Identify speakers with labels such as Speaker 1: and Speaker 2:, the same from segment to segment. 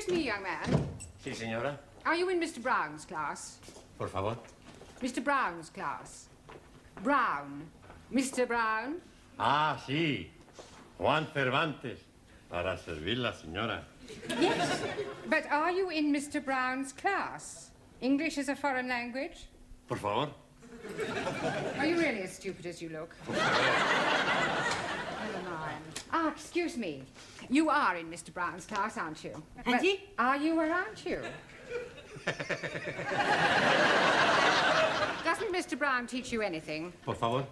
Speaker 1: Excuse me, young man.
Speaker 2: Sí, señora.
Speaker 1: Are you in Mr. Brown's class?
Speaker 2: Por favor.
Speaker 1: Mr. Brown's class. Brown. Mr. Brown?
Speaker 2: Ah, sí. Juan Cervantes. Para servirla, señora.
Speaker 1: Yes. But are you in Mr. Brown's class? English is a foreign language?
Speaker 2: Por favor.
Speaker 1: Are you really as stupid as you look? Never mind. Ah, excuse me. You are in Mr. Brown's class, aren't you?
Speaker 3: Auntie?
Speaker 1: But are you or aren't you? Doesn't Mr. Brown teach you anything?
Speaker 2: Por favor.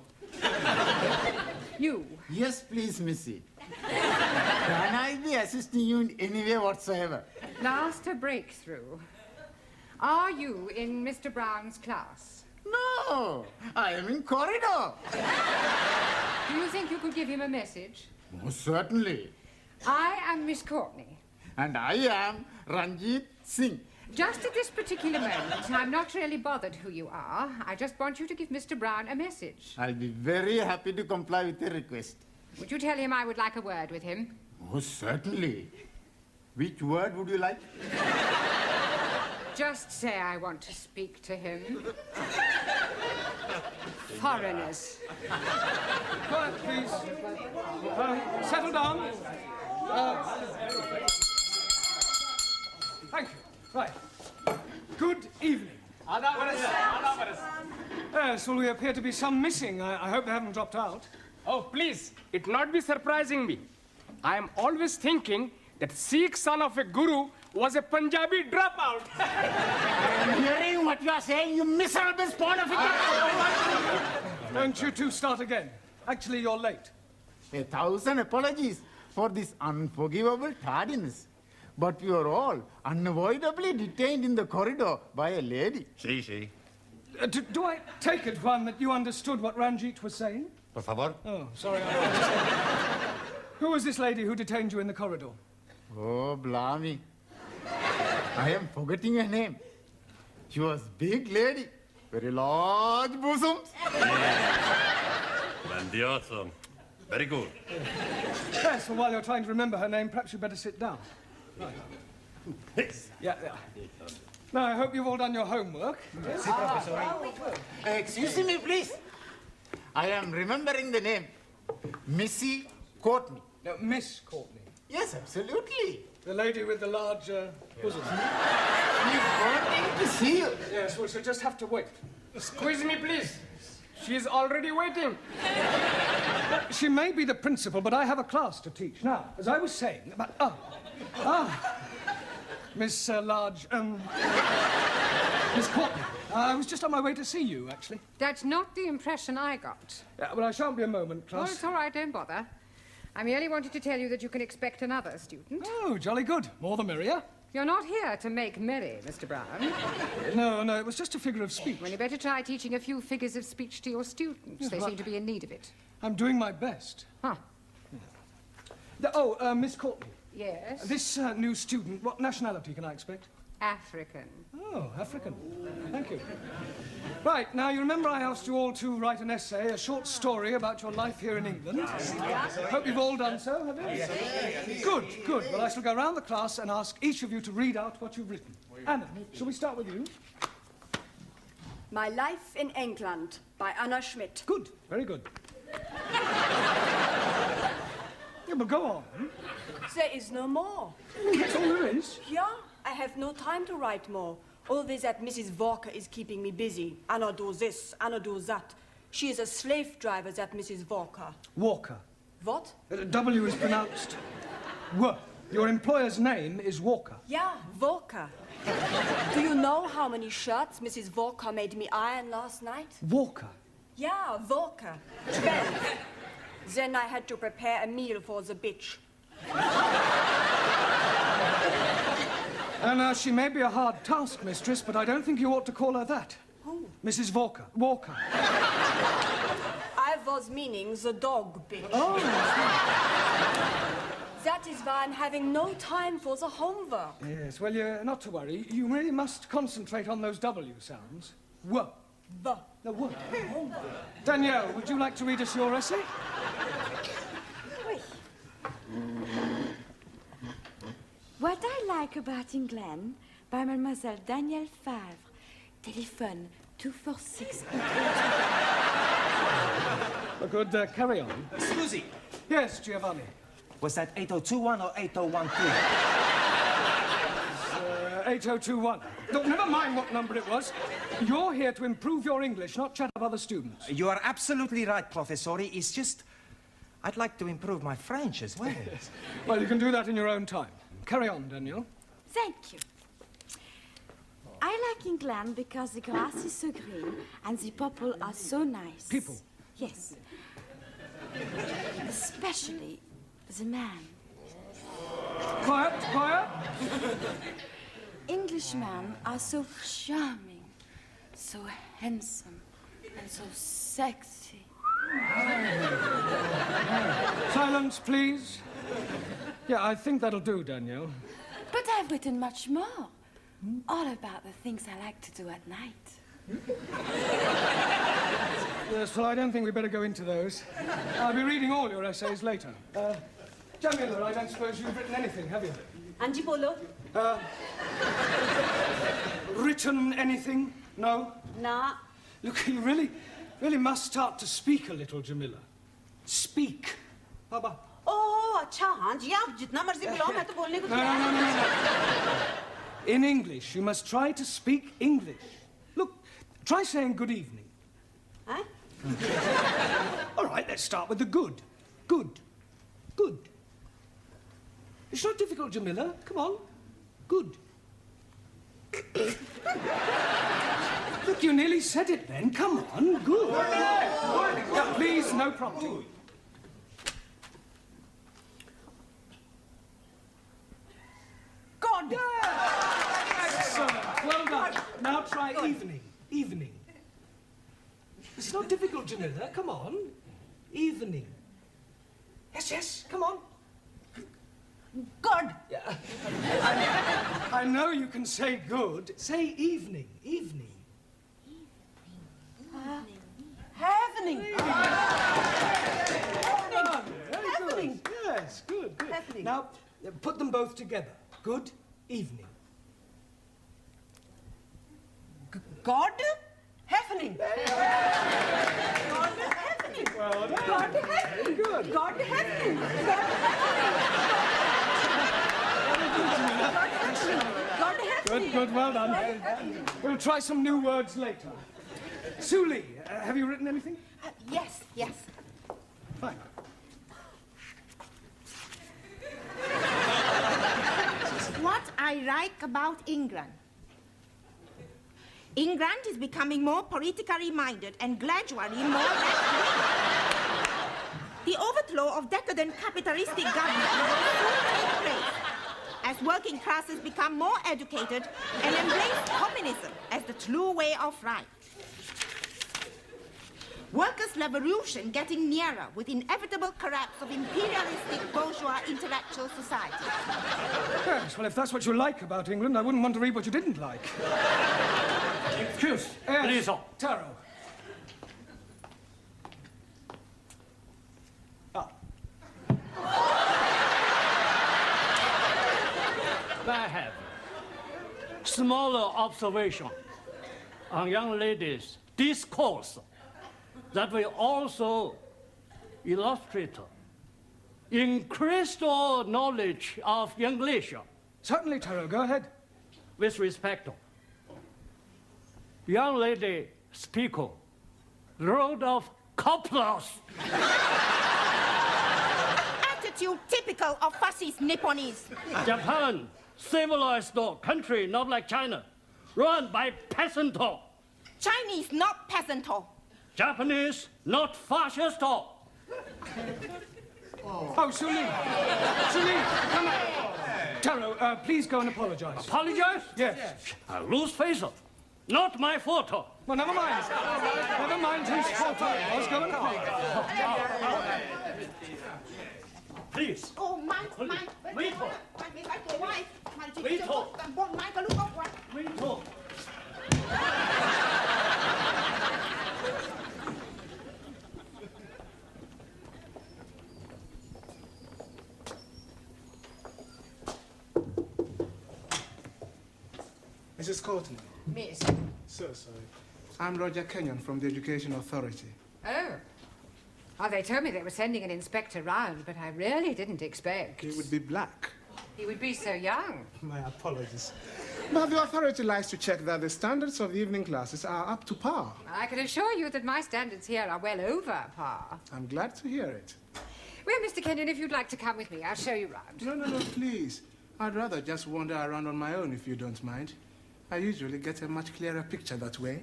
Speaker 1: You?
Speaker 4: Yes, please, Missy. Can I be assisting you in any way whatsoever?
Speaker 1: Last a breakthrough. Are you in Mr. Brown's class?
Speaker 4: No, I am in corridor.
Speaker 1: Do you think you could give him a message?
Speaker 4: Most certainly.
Speaker 1: I am Miss Courtney.
Speaker 4: And I am Ranjit Singh.
Speaker 1: Just at this particular moment, I'm not really bothered who you are. I just want you to give Mr. Brown a message.
Speaker 4: I'll be very happy to comply with your request.
Speaker 1: Would you tell him I would like a word with him?
Speaker 4: Most certainly. Which word would you like?
Speaker 1: Just say I want to speak to him. Foreigners.
Speaker 5: Quiet, please. Settle down. Thank you. Right. Good evening. Yes, well, we appear to be some missing. I hope they haven't dropped out.
Speaker 6: Oh, please, it not be surprising me. I am always thinking that Sikh son of a guru was a Punjabi dropout.
Speaker 4: I'm hearing what you are saying, you miserable spawn of a...
Speaker 5: Don't you two start again. Actually, you're late.
Speaker 4: 1,000 apologies for this unforgivable tardiness. But we are all unavoidably detained in the corridor by a lady.
Speaker 2: Sí, sí.
Speaker 5: Do I take it, Juan, that you understood what Ranjit was saying?
Speaker 2: Por favor.
Speaker 5: Oh, sorry. Who was this lady who detained you in the corridor?
Speaker 4: Oh, blimey. I am forgetting her name. She was big lady, very large bosoms.
Speaker 2: Grandioso. Very good.
Speaker 5: Yes, well, while you're trying to remember her name, perhaps you'd better sit down. Right. Yeah. Now, I hope you've all done your homework. Yes.
Speaker 4: Excuse me, please. I am remembering the name. Missy Courtney.
Speaker 5: No, Miss Courtney.
Speaker 4: Yes, absolutely.
Speaker 5: The lady with the large bosom.
Speaker 4: She's wanting to see you.
Speaker 5: Yes, well, she'll just have to wait.
Speaker 6: Squeeze me, please. She's already waiting.
Speaker 5: She may be the principal, but I have a class to teach. Now, as I was saying about... Miss Miss Courtney. I was just on my way to see you, actually.
Speaker 1: That's not the impression I got.
Speaker 5: Yeah, well, I shan't be a moment,
Speaker 1: Oh,
Speaker 5: class.
Speaker 1: it's all right, don't bother. I merely wanted to tell you that you can expect another student.
Speaker 5: Oh, jolly good. More the merrier.
Speaker 1: You're not here to make merry, Mr. Brown.
Speaker 5: No, it was just a figure of speech.
Speaker 1: Well, you better try teaching a few figures of speech to your students.
Speaker 5: Yes,
Speaker 1: They
Speaker 5: well,
Speaker 1: seem to be in need of it.
Speaker 5: I'm doing my best.
Speaker 1: Huh.
Speaker 5: Miss Courtney.
Speaker 1: Yes?
Speaker 5: This new student, what nationality can I expect?
Speaker 1: African.
Speaker 5: Oh, African. Thank you. Right, now, you remember I asked you all to write an essay, a short story about your life here in England? Hope you've all done so, have you? Good. Well, I shall go round the class and ask each of you to read out what you've written. Anna, shall we start with you?
Speaker 3: My Life in England by Anna Schmidt.
Speaker 5: Good, very good. Yeah, but go on.
Speaker 3: There is no more.
Speaker 5: That's all there is.
Speaker 3: Yeah, I have no time to write more. Always that Mrs. Walker is keeping me busy. Anna do this, Anna do that. She is a slave driver, that Mrs. Walker.
Speaker 5: Walker.
Speaker 3: What?
Speaker 5: W is pronounced W. Your employer's name is Walker.
Speaker 3: Yeah, Walker. Do you know how many shirts Mrs. Walker made me iron last night?
Speaker 5: Walker.
Speaker 3: Yeah, Walker. 12. Then I had to prepare a meal for the bitch.
Speaker 5: And she may be a hard taskmistress, but I don't think you ought to call her that.
Speaker 3: Who?
Speaker 5: Mrs. Walker. Walker.
Speaker 3: I was meaning the dog bitch.
Speaker 5: Oh.
Speaker 3: That is why I'm having no time for the homework.
Speaker 5: Yes, well, you're not to worry. You really must concentrate on those W sounds. W.
Speaker 3: The.
Speaker 5: No, W. Danielle, would you like to read us your essay?
Speaker 7: What I like about England by Mademoiselle Danielle Favre. Telephone 246.
Speaker 5: Good, carry on.
Speaker 8: Susie,
Speaker 5: Yes, Giovanni.
Speaker 8: was that 8021 or 8012?
Speaker 5: 8021. Look, never mind what number it was. You're here to improve your English, not chat up other students.
Speaker 8: You are absolutely right, Professori. It's just, I'd like to improve my French as well.
Speaker 5: Well, you can do that in your own time. Carry on, Daniel.
Speaker 7: Thank you. I like England because the grass is so green and the people are so nice.
Speaker 5: People?
Speaker 7: Yes. Especially the man.
Speaker 5: Quiet, quiet.
Speaker 7: Englishmen are so charming, so handsome, and so sexy.
Speaker 5: Silence, please. Yeah, I think that'll do, Danielle.
Speaker 7: But I've written much more. All about the things I like to do at night.
Speaker 5: Yes, well, I don't think we better go into those. I'll be reading all your essays later. Jamila, I don't suppose you've written anything, have you?
Speaker 3: Anji Polo?
Speaker 5: Written anything? No?
Speaker 3: Nah.
Speaker 5: Look, you really must start to speak a little, Jamila. Speak. Baba.
Speaker 3: Oh, अच्छा हाँ जी आप जितना मर्जी बुलाओ मैं तो बोलने को
Speaker 5: No. In English, you must try to speak English. Look, try saying good evening.
Speaker 3: Huh?
Speaker 5: All right, let's start with the good. Good. Good. It's not difficult, Jamila. Come on. Good. Look, you nearly said it then. Come on. Good. Now, please, no prompting.
Speaker 3: God.
Speaker 5: Excellent. Well done. Now try evening. Evening. It's not difficult, Jamila. Come on. Evening. Yes, come on.
Speaker 3: God.
Speaker 5: I know you can say good. Say evening. Evening.
Speaker 3: Happening.
Speaker 5: Happening. Yes, good.
Speaker 3: Happening.
Speaker 5: Now, put them both together. Good evening.
Speaker 3: God. Happening. God happening.
Speaker 5: Well done.
Speaker 3: God happening.
Speaker 5: Good.
Speaker 3: God happening. God happening.
Speaker 5: Good, well done. We'll try some new words later. Suli, have you written anything?
Speaker 1: Yes.
Speaker 5: Fine.
Speaker 9: What I like about England. England is becoming more politically minded and gradually more left-wing. The overthrow of decadent capitalistic government will soon take place as working classes become more educated and embrace communism as the true way of life. Workers' revolution getting nearer with inevitable collapse of imperialistic bourgeois intellectual society.
Speaker 5: Yes, well, if that's what you like about England, I wouldn't want to read what you didn't like.
Speaker 10: Excuse,
Speaker 5: Yes,
Speaker 10: please.
Speaker 5: Taro.
Speaker 10: I have smaller observation on young ladies' discourse that will also illustrate increased knowledge of English.
Speaker 5: Certainly, Taro, go ahead.
Speaker 10: With respect, young lady speaker wrote of couplers.
Speaker 9: Attitude typical of fascist Nipponese.
Speaker 10: Japan, civilized country, not like China, run by peasant.
Speaker 9: Chinese, not peasant.
Speaker 10: Japanese, not fascist.
Speaker 5: Oh, Suli, come on. Taro, please go and apologize.
Speaker 10: Apologize?
Speaker 5: Yes.
Speaker 10: I lose face. Not my fault.
Speaker 5: Well, never mind. Never mind whose fault it was. Go and apologize.
Speaker 10: Please.
Speaker 9: Oh, my,
Speaker 10: Wait.
Speaker 5: Mrs. Courtney.
Speaker 1: Miss.
Speaker 5: So sorry. I'm Roger Kenyon from the Education Authority.
Speaker 1: Oh. Oh, they told me they were sending an inspector round, but I really didn't expect.
Speaker 5: He would be black.
Speaker 1: He would be so young.
Speaker 5: My apologies. But the authority likes to check that the standards of the evening classes are up to par.
Speaker 1: I can assure you that my standards here are well over par.
Speaker 5: I'm glad to hear it.
Speaker 1: Well, Mr. Kenyon, if you'd like to come with me, I'll show you round.
Speaker 5: No, please. I'd rather just wander around on my own if you don't mind. I usually get a much clearer picture that way.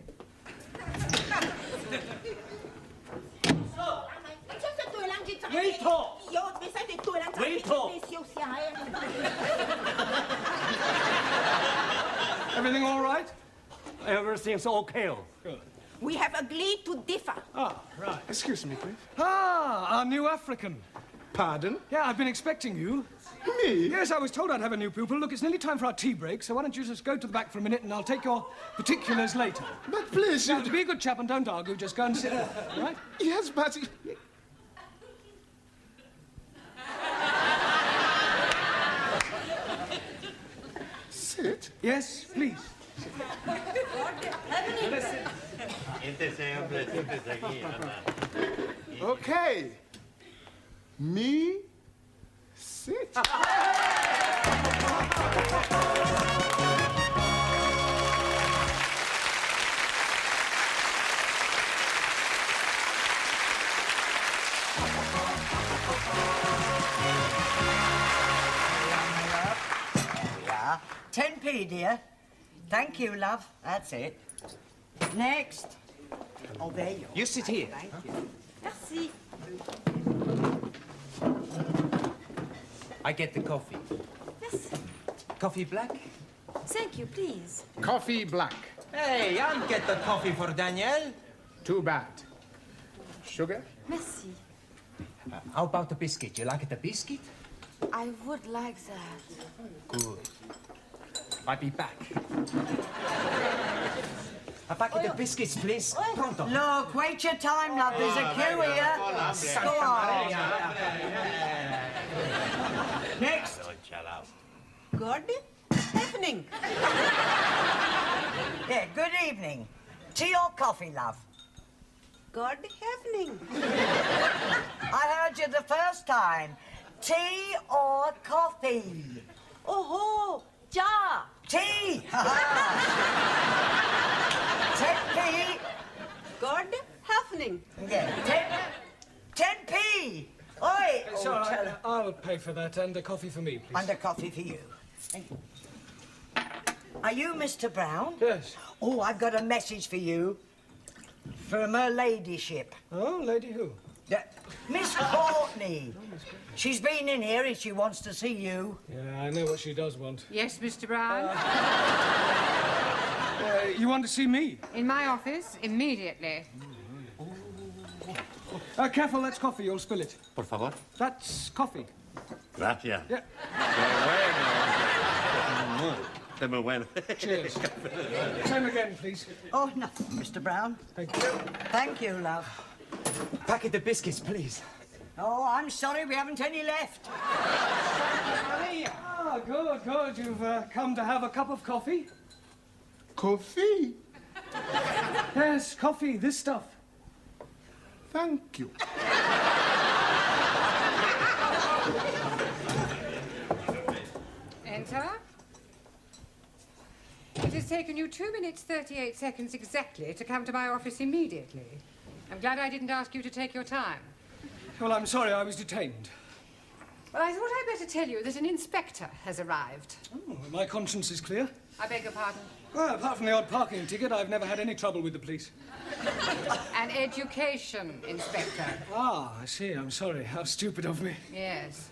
Speaker 10: Everything all right? Everything's okay.
Speaker 9: We have agreed to differ.
Speaker 10: Ah, right.
Speaker 5: Excuse me, please. Ah, our new African. Pardon? Yeah, I've been expecting you. Me? Yes, I was told I'd have a new pupil. Look, it's nearly time for our tea break, so why don't you just go to the back for a minute and I'll take your particulars later. But please, Now, to be a good chap and don't argue, just go and sit there, all right? Yes, but... Sit? Yes, please. Okay. Me, sit.
Speaker 11: Yeah. 10p, dear. Thank you, love. That's it. Next. Oh, there you are.
Speaker 8: You sit here.
Speaker 11: Thank you.
Speaker 7: Merci.
Speaker 8: I get the coffee.
Speaker 7: Yes.
Speaker 8: Coffee black?
Speaker 7: Thank you, please.
Speaker 4: Coffee black.
Speaker 8: Hey, I'll get the coffee for Danielle.
Speaker 4: Too bad. Sugar?
Speaker 7: Merci.
Speaker 8: How about the biscuit? You like the biscuit?
Speaker 7: I would like that.
Speaker 8: Good. I'll be back. A packet of biscuits, please. Pronto.
Speaker 11: Look, wait your time, love. There's a queue here. Go on. Next.
Speaker 9: Good evening.
Speaker 11: Yeah, good evening. Tea or coffee, love?
Speaker 9: Good evening.
Speaker 11: I heard you the first time. Tea or coffee?
Speaker 9: Oh, ja.
Speaker 11: Tea! 10p.
Speaker 9: Good evening.
Speaker 11: Yeah, 10p. Oi!
Speaker 5: It's all right. I'll pay for that and a coffee for me, please.
Speaker 11: And a coffee for you. Thank you. Are you Mr. Brown?
Speaker 5: Yes.
Speaker 11: Oh, I've got a message for you. From her ladyship.
Speaker 5: Oh, lady who?
Speaker 11: Miss Courtney. She's been in here and she wants to see you.
Speaker 5: Yeah, I know what she does want.
Speaker 1: Yes, Mr. Brown?
Speaker 5: You want to see me?
Speaker 1: In my office, immediately.
Speaker 5: Careful, that's coffee. You'll spill it.
Speaker 2: Por favor.
Speaker 5: That's coffee.
Speaker 2: Gracias.
Speaker 5: Yeah.
Speaker 2: Qué muy bueno.
Speaker 5: Cheers. Same again, please.
Speaker 11: Oh, nothing, Mr. Brown.
Speaker 5: Thank you.
Speaker 11: Thank you, love.
Speaker 8: Packet of biscuits, please.
Speaker 11: Oh, I'm sorry, we haven't any left.
Speaker 5: Ah, good, good. You've come to have a cup of coffee?
Speaker 4: Coffee?
Speaker 5: Yes, coffee, this stuff.
Speaker 4: Thank you.
Speaker 1: Enter. It has taken you 2 minutes, 38 seconds exactly to come to my office immediately. I'm glad I didn't ask you to take your time.
Speaker 5: Well, I'm sorry, I was detained.
Speaker 1: Well, I thought I'd better tell you that an inspector has arrived.
Speaker 5: Oh, my conscience is clear.
Speaker 1: I beg your pardon?
Speaker 5: Well, apart from the odd parking ticket, I've never had any trouble with the police.
Speaker 1: An education inspector.
Speaker 5: Ah, I see. I'm sorry. How stupid of me.
Speaker 1: Yes.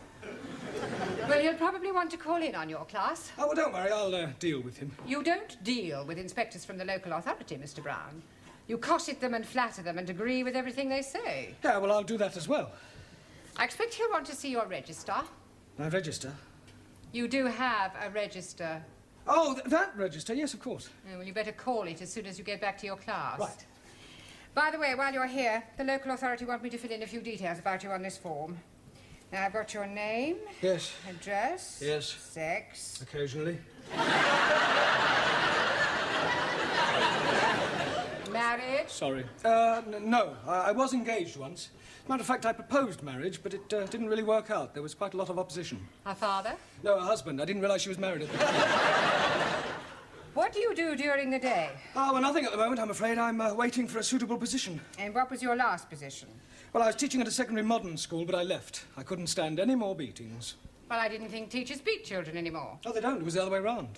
Speaker 1: Well, you'll probably want to call in on your class.
Speaker 5: Oh, well, don't worry. I'll deal with him.
Speaker 1: You don't deal with inspectors from the local authority, Mr. Brown. You cosset them and flatter them and agree with everything they say.
Speaker 5: Yeah, well, I'll do that as well.
Speaker 1: I expect he'll want to see your register.
Speaker 5: My register?
Speaker 1: You do have a register.
Speaker 5: Oh, that register? Yes, of course.
Speaker 1: Oh, well, you better call it as soon as you get back to your class.
Speaker 5: Right.
Speaker 1: By the way, while you're here, the local authority want me to fill in a few details about you on this form. Now, I've got your name.
Speaker 5: Yes.
Speaker 1: Address.
Speaker 5: Yes.
Speaker 1: Sex.
Speaker 5: Occasionally.
Speaker 1: married?
Speaker 5: Sorry. No, I was engaged once. Matter of fact, I proposed marriage, but it didn't really work out. There was quite a lot of opposition.
Speaker 1: Her father?
Speaker 5: No, her husband. I didn't realize she was married at the time.
Speaker 1: What do you do during the day?
Speaker 5: Oh, well, nothing at the moment, I'm afraid. I'm waiting for a suitable position.
Speaker 1: And what was your last position?
Speaker 5: Well, I was teaching at a secondary modern school, but I left. I couldn't stand any more beatings.
Speaker 1: Well, I didn't think teachers beat children anymore.
Speaker 5: Oh, they don't. It was the other way round.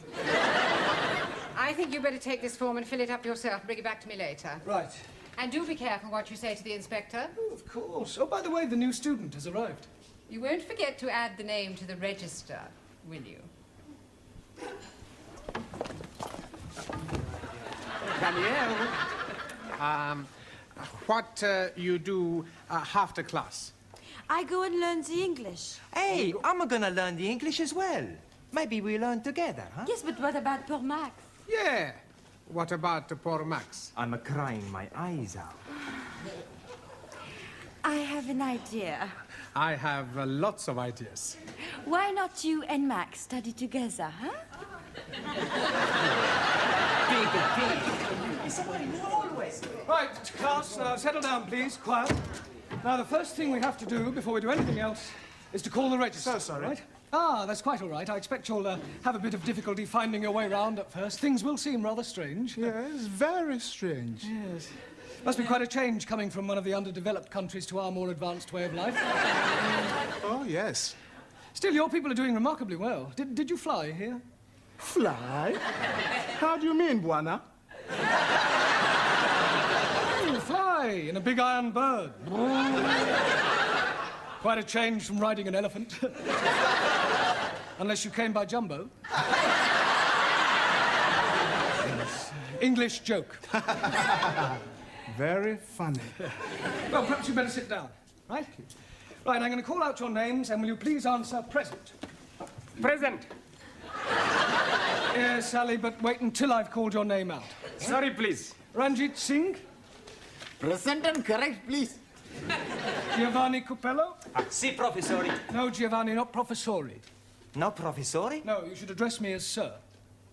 Speaker 1: I think you better take this form and fill it up yourself and bring it back to me later.
Speaker 5: Right.
Speaker 1: And do be careful what you say to the inspector.
Speaker 5: Oh, of course. Oh, by the way, the new student has arrived.
Speaker 1: You won't forget to add the name to the register, will you?
Speaker 12: Danielle, what you do after class?
Speaker 7: I go and learn the English.
Speaker 8: Hey, I'm gonna learn the English as well. Maybe we learn together, huh?
Speaker 7: Yes, but what about poor Max?
Speaker 12: Yeah. What about poor Max?
Speaker 8: I'm crying my eyes out.
Speaker 7: I have an idea.
Speaker 12: I have lots of ideas.
Speaker 7: Why not you and Max study together, huh?
Speaker 5: Right, class, settle down, please. Quiet. Now, the first thing we have to do before we do anything else is to call the register.
Speaker 12: So sorry.
Speaker 5: Right? Ah, that's quite all right. I expect you'll have a bit of difficulty finding your way round at first. Things will seem rather strange.
Speaker 12: Yes, very strange.
Speaker 5: Yes. Must be quite a change coming from one of the underdeveloped countries to our more advanced way of life.
Speaker 12: Oh, yes.
Speaker 5: Still, your people are doing remarkably well. Did you fly here?
Speaker 12: Fly? How do you mean, Buana?
Speaker 5: Oh, fly in a big iron bird. Quite a change from riding an elephant. Unless you came by jumbo. Yes. English joke.
Speaker 12: Very funny.
Speaker 5: Well, perhaps you better sit down, right? Right, I'm going to call out your names, and will you please answer present?
Speaker 6: Present.
Speaker 5: Yes, Sally, but wait until I've called your name out.
Speaker 6: Sorry, please.
Speaker 5: Ranjit Singh?
Speaker 4: Present and correct, please.
Speaker 5: Giovanni Cupello?
Speaker 8: Si, professori.
Speaker 5: No, Giovanni, not professori.
Speaker 8: No, professori?
Speaker 5: No, you should address me as sir.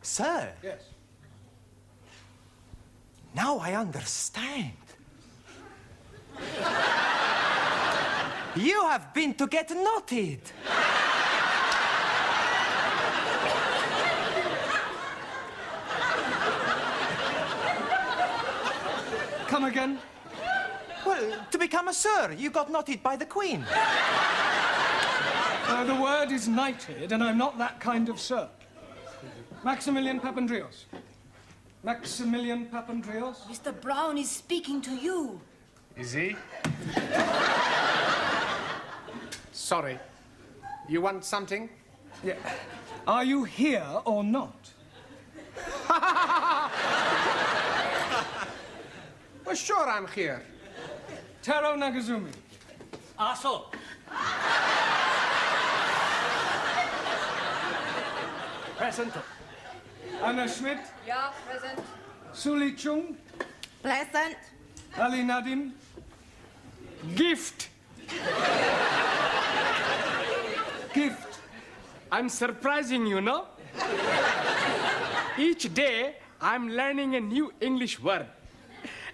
Speaker 8: Sir?
Speaker 5: Yes.
Speaker 8: Now I understand. You have been to get knotted.
Speaker 5: Come again?
Speaker 8: Well, to become a sir, you got knotted by the Queen.
Speaker 5: The word is knighted, and I'm not that kind of sir. Maximilian Papandreou. Maximilian Papandreou?
Speaker 3: Mr. Brown is speaking to you.
Speaker 12: Is he? Sorry. You want something?
Speaker 5: Yeah. Are you here or not?
Speaker 12: Well, sure I'm here.
Speaker 5: Taro Nagazumi.
Speaker 10: Aso. Present.
Speaker 5: Anna Schmidt.
Speaker 1: Yeah, present.
Speaker 5: Suli Chung.
Speaker 9: Present.
Speaker 5: Ali Nadim.
Speaker 6: Gift.
Speaker 5: Gift.
Speaker 6: I'm surprising you, no? Each day, I'm learning a new English word.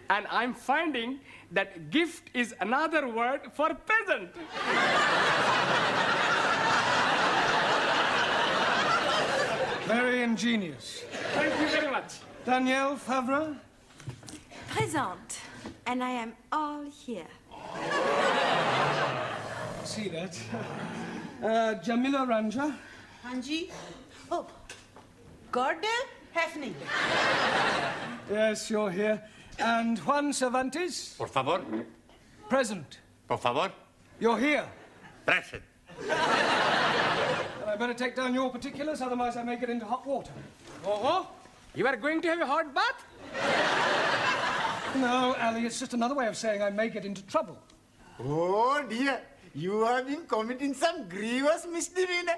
Speaker 6: And I'm finding that gift is another word for peasant.
Speaker 5: Very ingenious.
Speaker 6: Thank you very much.
Speaker 5: Danielle Favre.
Speaker 7: Present. And I am all here.
Speaker 5: See that. Jamila Ranja.
Speaker 9: Hanji. Oh, Gordon Hefning.
Speaker 5: Yes, you're here. And Juan Cervantes.
Speaker 2: Por favor.
Speaker 5: Present.
Speaker 2: Por favor.
Speaker 5: You're here.
Speaker 2: Present.
Speaker 5: I better take down your particulars, otherwise I may get into hot water.
Speaker 6: Oh, you are going to have a hot bath?
Speaker 5: No, Ali, it's just another way of saying I may get into trouble.
Speaker 4: Oh, dear. You have been committing some grievous misdemeanor.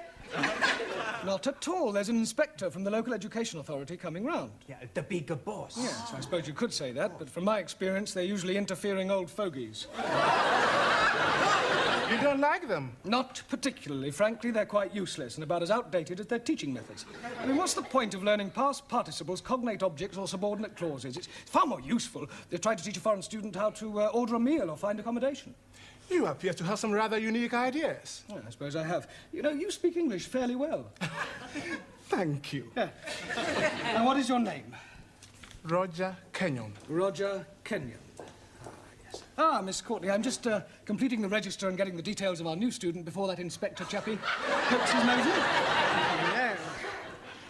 Speaker 5: Not at all. There's an inspector from the local education authority coming round.
Speaker 8: Yeah, the bigger boss.
Speaker 5: Yes, I suppose you could say that, but from my experience, they're usually interfering old fogies.
Speaker 2: You
Speaker 12: You don't like them?
Speaker 5: Not particularly. Frankly, they're quite useless and about as outdated as their teaching methods. I mean, what's the point of learning past participles, cognate objects, or subordinate clauses? It's far more useful if they try to teach a foreign student how to order a meal or find accommodation.
Speaker 12: You appear to have some rather unique ideas.
Speaker 5: Well, I suppose I have. You know, you speak English fairly well.
Speaker 12: Thank you.
Speaker 5: Yeah. And what is your name?
Speaker 12: Roger Kenyon.
Speaker 5: Roger Kenyon. Yes. Miss Courtney, I'm just completing the register and getting the details of our new student before that inspector chappie pokes his nose in.
Speaker 1: Hello.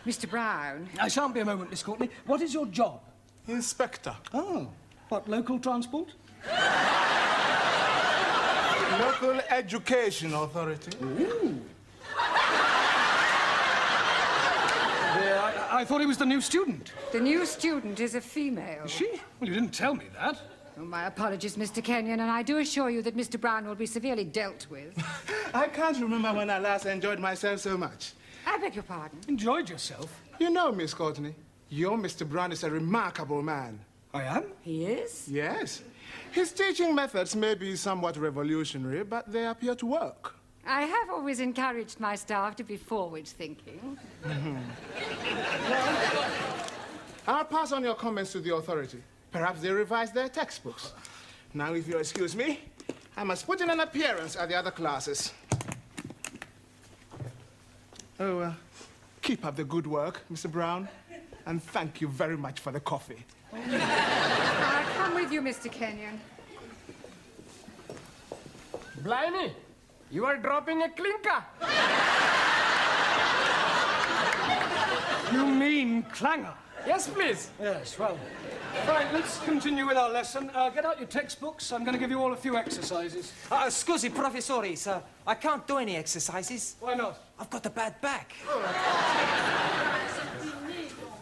Speaker 1: Mr. Brown.
Speaker 5: I shan't be a moment, Miss Courtney. What is your job?
Speaker 12: Inspector.
Speaker 5: Oh. What, local transport?
Speaker 12: Local Education Authority.
Speaker 5: Ooh. I thought he was the new student.
Speaker 1: The new student is a female.
Speaker 5: Is she? Well, you didn't tell me that.
Speaker 1: Oh, my apologies, Mr. Kenyon, and I do assure you that Mr. Brown will be severely dealt with.
Speaker 12: I can't remember when I last enjoyed myself so much.
Speaker 1: I beg your pardon?
Speaker 5: Enjoyed yourself?
Speaker 12: You know, Miss Courtney, your Mr. Brown is a remarkable man.
Speaker 5: I am?
Speaker 1: He is?
Speaker 12: Yes. His teaching methods may be somewhat revolutionary, but they appear to work.
Speaker 1: I have always encouraged my staff to be forward-thinking.
Speaker 12: I'll pass on your comments to the authority. Perhaps they revise their textbooks. Now, if you'll excuse me, I must put in an appearance at the other classes. Oh, keep up the good work, Mr. Brown, and thank you very much for the coffee.
Speaker 1: I'll come with you, Mr. Kenyon.
Speaker 6: Blimey, you are dropping a clinker.
Speaker 5: You mean clangor?
Speaker 6: Yes, please.
Speaker 5: Yes, well. Right, let's continue with our lesson. Get out your textbooks. I'm going to give you all a few exercises.
Speaker 8: Scusi, professore, sir. I can't do any exercises.
Speaker 5: Why not?
Speaker 8: I've got a bad back.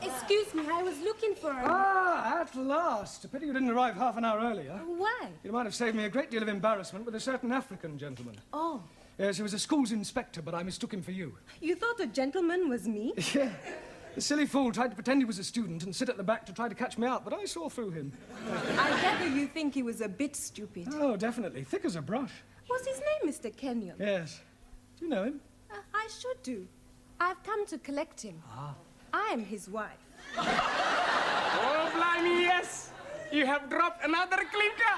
Speaker 13: Excuse me, I was looking for him.
Speaker 5: At last. A pity you didn't arrive half an hour earlier.
Speaker 13: Why?
Speaker 5: You might have saved me a great deal of embarrassment with a certain African gentleman.
Speaker 13: Oh.
Speaker 5: Yes, he was a school's inspector, but I mistook him for you.
Speaker 13: You thought a gentleman was me?
Speaker 5: Yeah. The silly fool tried to pretend he was a student and sit at the back to try to catch me out, but I saw through him.
Speaker 13: I gather you think he was a bit stupid.
Speaker 5: Oh, definitely. Thick as a brush.
Speaker 13: What's his name, Mr. Kenyon?
Speaker 5: Yes. Do you know him?
Speaker 13: I should do. I've come to collect him. I am his wife.
Speaker 6: Oh, blimey, yes. You have dropped another clinker.